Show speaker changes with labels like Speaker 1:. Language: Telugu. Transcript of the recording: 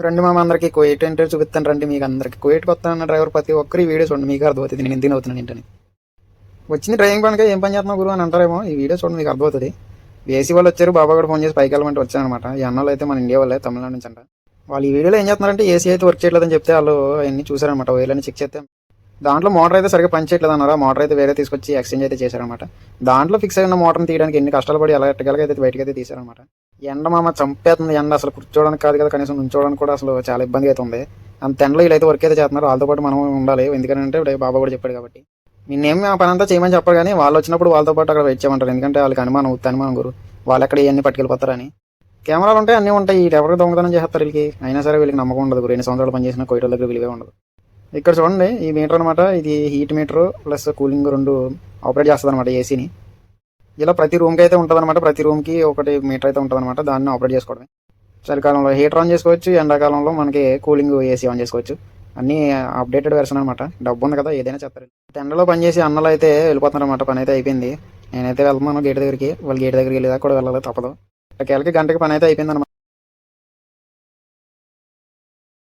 Speaker 1: రండి మామ అందరికి కువైట్ అంటే చూపిస్తాను రండి మీకు అందరికి కువైట్కి వస్తానన్న డ్రైవర్ ప్రతి ఒక్కరు ఈ వీడియో చూడండి మీకు అర్థమవుతుంది నేను ఎందుకు అవుతున్నాను ఏంటని. వచ్చింది డ్రైవింగ్ పనిగా ఏం పని చేస్తున్నావు గురు అని అంటారేమో, ఈ వీడియో చూడండి మీకు అర్థమవుతుంది. ఏసీ వాళ్ళు వచ్చారు, బాబా కూడా ఫోన్ చేసి పైకి వెళ్ళమంటే వచ్చానమాట. ఈ అన్నలు అయితే మన ఇండియా వాళ్ళే, తమిళనాడు నుంచి అంట. వాళ్ళు ఈ వీడియోలో ఏం చేస్తున్నారంటే ఏసీ అయితే వర్క్ చేయట్లేదని చెప్తే వాళ్ళు అన్ని చూసారనమాట. వేలని చెక్ చేస్తే దాంట్లో మోటార్ అయితే సరిగ్గా పని చేయట్లేదు అన్నారా. మోటార్ అయితే వేరే తీసుకొచ్చి ఎక్స్చేంజ్ అయితే చేశారనమాట. దాంట్లో ఫిక్స్ అయిన మోటార్ని తీయడానికి ఎన్ని కష్టాలు పడి ఎలక్ట్రికల్గా అయితే బయటకి అయితే తీశారనమాట. ఎండ మామ చంపేస్తుంది ఎండ, అసలు కూర్చోడానికి కాదు కదా కనీసం నుంచోడానికి కూడా అసలు చాలా ఇబ్బంది అయితే ఉంది. అంత ఎండలో వీళ్ళైతే వర్క్ అయితే చేస్తున్నారు, వాళ్ళతో పాటు మనం ఉండాలి. ఎందుకంటే ఇప్పుడు బాబా కూడా చెప్పాడు కాబట్టి నిన్నేమి ఆ పని అంతా చేయమని చెప్పరు, కానీ వాళ్ళు వచ్చినప్పుడు వాళ్ళతో పాటు అక్కడ వెయిట్ చేయమంటారు. ఎందుకంటే వాళ్ళకి అనుమానం గురు వాళ్ళు ఎక్కడ ఇవన్నీ పట్టుకెళ్ళిపోతారని. కెమెరాలు ఉంటాయి, అన్నీ ఉంటాయి, ఎవరికి దొంగతనం చేస్తారు వీళ్ళకి. అయినా సరే వీళ్ళకి నమ్మకం ఉండదు. 2 సంవత్సరాలు పనిచేసిన కోయిటల దగ్గర విలువే ఉండదు. ఇక్కడ చూడండి ఈ మీటర్ అనమాట, ఇది హీట్ మీటర్ ప్లస్ కూలింగ్ రెండు ఆపరేట్ చేస్తుంది అనమాట ఏసీని. ఇలా ప్రతి రూమ్కి అయితే ఉంటుంది అనమాట. ప్రతి రూమ్కి ఒకటి మీటర్ అయితే ఉంటుంది అనమాట, దాన్ని ఆపరేట్ చేసుకోవడమే. చలికాలంలో హీటర్ ఆన్ చేసుకోవచ్చు, ఎండాకాలంలో మనకి కూలింగ్ ఏసీ ఆన్ చేసుకోవచ్చు. అన్నీ అప్డేటెడ్ వెర్షన్ అనమాట. డబ్బు ఉంది కదా ఏదైనా చెప్తారు. ఎండలో పనిచేసి అన్నలు అయితే వెళ్ళిపోతున్నారు అనమాట. పని అయితే అయిపోయింది. నేనైతే వెళ్తున్నాను గేట్ దగ్గరికి. వాళ్ళు గేట్ దగ్గరికి వెళ్ళేదాకా కూడా వెళ్ళాలి, తప్పదు. గంటకి పని అయితే అయిపోయింది అనమాట.